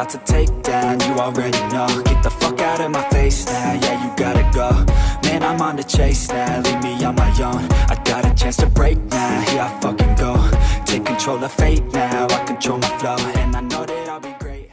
about to take down, you already know. Get the fuck out of my face now, yeah, you gotta go. Man, I'm on the chase now, leave me on my own. I got a chance to break now, here I fucking go. Take control of fate now, I control my flow. And I know that I'll be great.